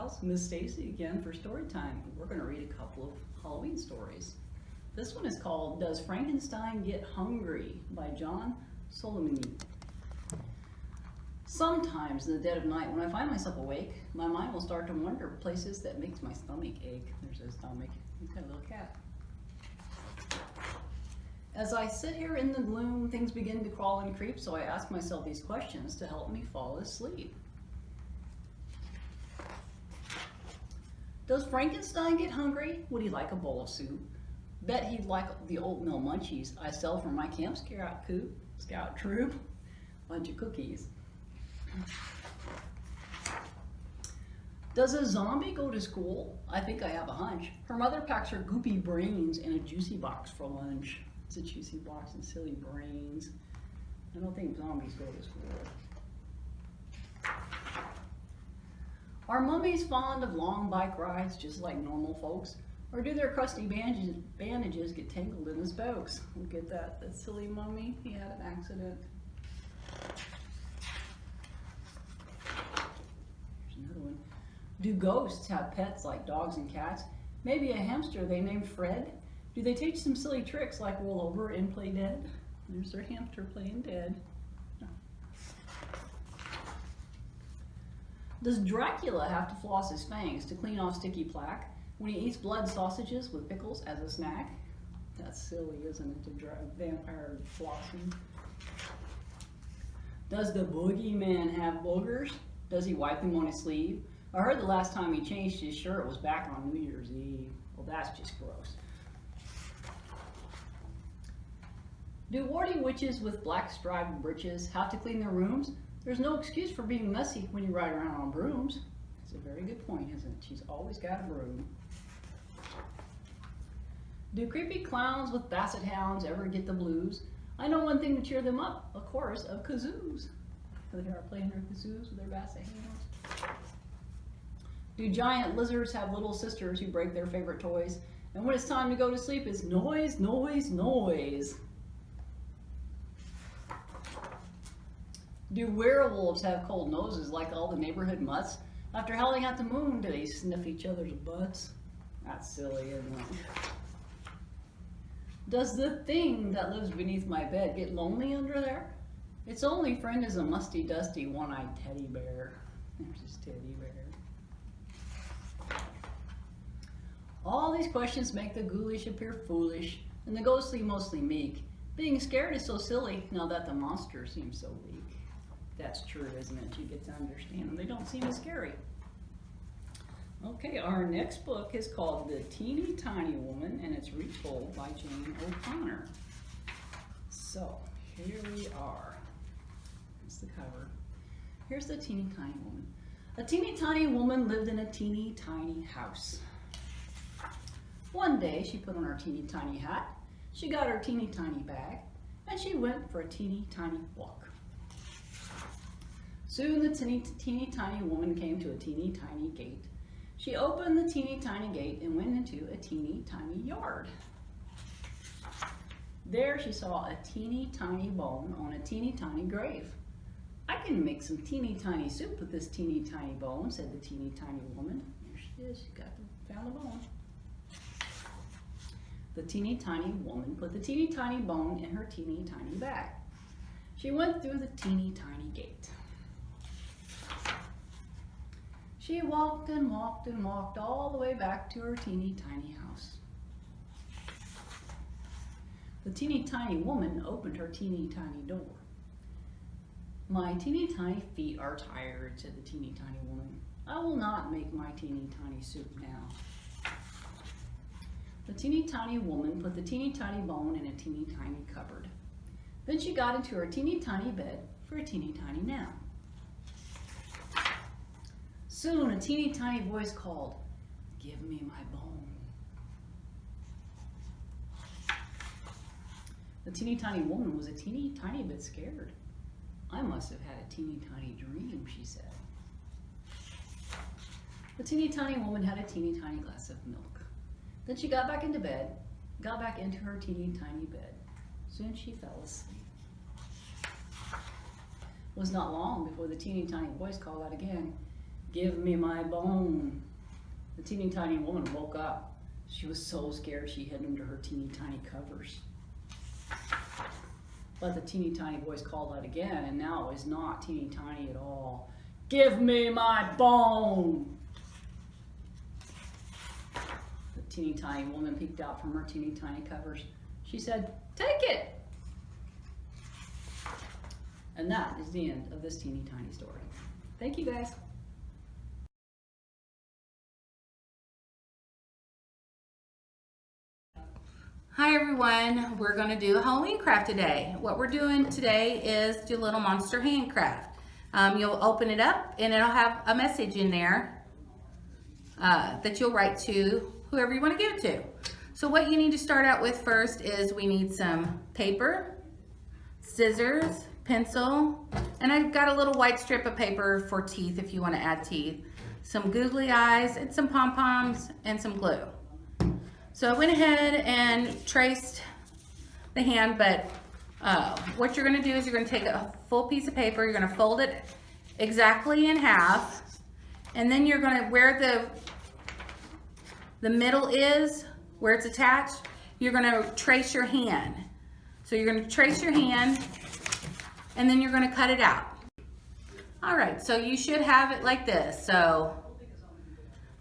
pals, Miss Stacey again for story time. We're going to read a couple of Halloween stories. This one is called Does Frankenstein Get Hungry by Solimine. Sometimes in the dead of night, when I find myself awake, my mind will start to wander places that makes my stomach ache. There's his stomach. He's got a little cat. As I sit here in the gloom, things begin to crawl and creep, so I ask myself these questions to help me fall asleep. Does Frankenstein get hungry? Would he like a bowl of soup? Bet he'd like the oatmeal munchies I sell from my Camp Scout troop. Bunch of cookies. Does a zombie go to school? I think I have a hunch. Her mother packs her goopy brains in a juicy box for lunch. It's a juicy box and silly brains. I don't think zombies go to school. Are mummies fond of long bike rides just like normal folks? Or do their crusty bandages get tangled in his spokes? Look at that silly mummy. He had an accident. Here's another one. Do ghosts have pets like dogs and cats? Maybe a hamster they named Fred? Do they teach some silly tricks like roll over and play dead? There's their hamster playing dead. Does Dracula have to floss his fangs to clean off sticky plaque when he eats blood sausages with pickles as a snack? That's silly, isn't it, to vampire flossing? Does the boogeyman have boogers? Does he wipe them on his sleeve? I heard the last time he changed his shirt was back on New Year's Eve. Well, that's just gross. Do warty witches with black striped breeches have to clean their rooms? There's no excuse for being messy when you ride around on brooms. It's a very good point, isn't it? She's always got a broom. Do creepy clowns with basset hounds ever get the blues? I know one thing to cheer them up, a chorus of kazoos. They are playing their kazoos with their basset hounds. Do giant lizards have little sisters who break their favorite toys? And when it's time to go to sleep, it's noise, noise, noise. Do werewolves have cold noses like all the neighborhood mutts? After howling at the moon, do they sniff each other's butts? That's silly, isn't it? Does the thing that lives beneath my bed get lonely under there? Its only friend is a musty, dusty, one-eyed teddy bear. There's his teddy bear. All these questions make the ghoulish appear foolish, and the ghostly mostly meek. Being scared is so silly now that the monster seems so weak. That's true, isn't it? You get to understand them. They don't seem as scary. Okay, our next book is called The Teeny Tiny Woman, and it's retold by Jane O'Connor. So, here we are. Here's the cover. Here's the teeny tiny woman. A teeny tiny woman lived in a teeny tiny house. One day, she put on her teeny tiny hat, she got her teeny tiny bag, and she went for a teeny tiny walk. Soon the teeny tiny woman came to a teeny tiny gate. She opened the teeny tiny gate and went into a teeny tiny yard. There she saw a teeny tiny bone on a teeny tiny grave. I can make some teeny tiny soup with this teeny tiny bone, said the teeny tiny woman. There she is, found the bone. The teeny tiny woman put the teeny tiny bone in her teeny tiny bag. She went through the teeny tiny gate. She walked and walked and walked all the way back to her teeny tiny house. The teeny tiny woman opened her teeny tiny door. My teeny tiny feet are tired, said the teeny tiny woman. I will not make my teeny tiny soup now. The teeny tiny woman put the teeny tiny bone in a teeny tiny cupboard. Then she got into her teeny tiny bed for a teeny tiny nap. Soon a teeny tiny voice called, "Give me my bone." The teeny tiny woman was a teeny tiny bit scared. I must have had a teeny tiny dream, she said. The teeny tiny woman had a teeny tiny glass of milk. Then she got back into bed, got back into her teeny tiny bed. Soon she fell asleep. It was not long before the teeny tiny voice called out again, Give me my bone. The teeny tiny woman woke up. She was so scared she hid under her teeny tiny covers. But the teeny tiny voice called out again, and now it was not teeny tiny at all. Give me my bone! The teeny tiny woman peeked out from her teeny tiny covers. She said, take it! And that is the end of this teeny tiny story. Thank you guys. Hi everyone, we're going to do a Halloween craft today. What we're doing today is do a little monster handcraft. You'll open it up and it'll have a message in there that you'll write to whoever you want to give it to. So what you need to start out with first is we need some paper, scissors, pencil, and I've got a little white strip of paper for teeth if you want to add teeth, some googly eyes and some pom-poms and some glue. So I went ahead and traced the hand, but what you're going to do is you're going to take a full piece of paper, you're going to fold it exactly in half, and then you're going to, where the middle is, where it's attached, you're going to trace your hand. So you're going to trace your hand, and then you're going to cut it out. All right, so you should have it like this. So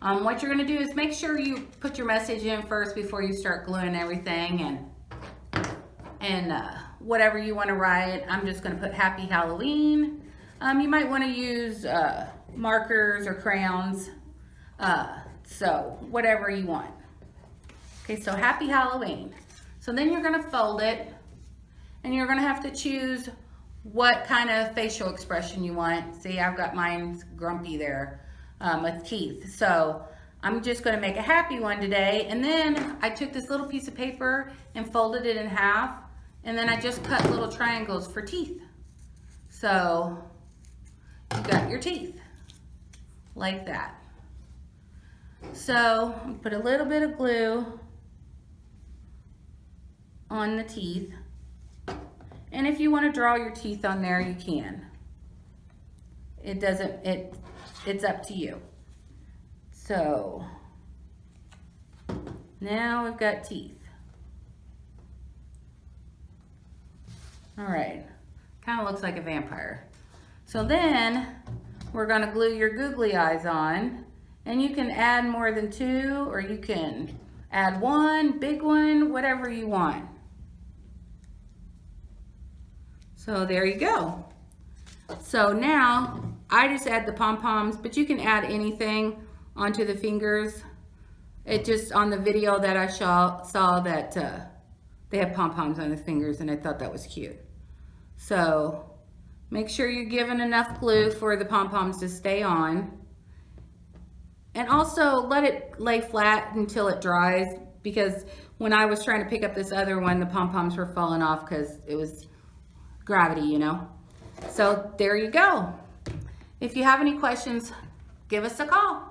what you're going to do is make sure you put your message in first before you start gluing everything and whatever you want to write. I'm just going to put Happy Halloween. You might want to use markers or crayons, so whatever you want. Okay, so Happy Halloween. So then you're going to fold it and you're going to have to choose what kind of facial expression you want. See, I've got mine grumpy there. With teeth. So I'm just going to make a happy one today, and then I took this little piece of paper and folded it in half, and then I just cut little triangles for teeth. So you got your teeth like that. So put a little bit of glue on the teeth, and if you want to draw your teeth on there, you can. It's up to you. So now we've got teeth. All right, kind of looks like a vampire. So then we're going to glue your googly eyes on, and you can add more than two, or you can add one, big one, whatever you want. So there you go. So now I just add the pom-poms, but you can add anything onto the fingers. It just, on the video that I saw that they had pom-poms on the fingers, and I thought that was cute. So make sure you're giving enough glue for the pom-poms to stay on. And also let it lay flat until it dries, because when I was trying to pick up this other one, the pom-poms were falling off because it was gravity, you know. So there you go. If you have any questions, give us a call.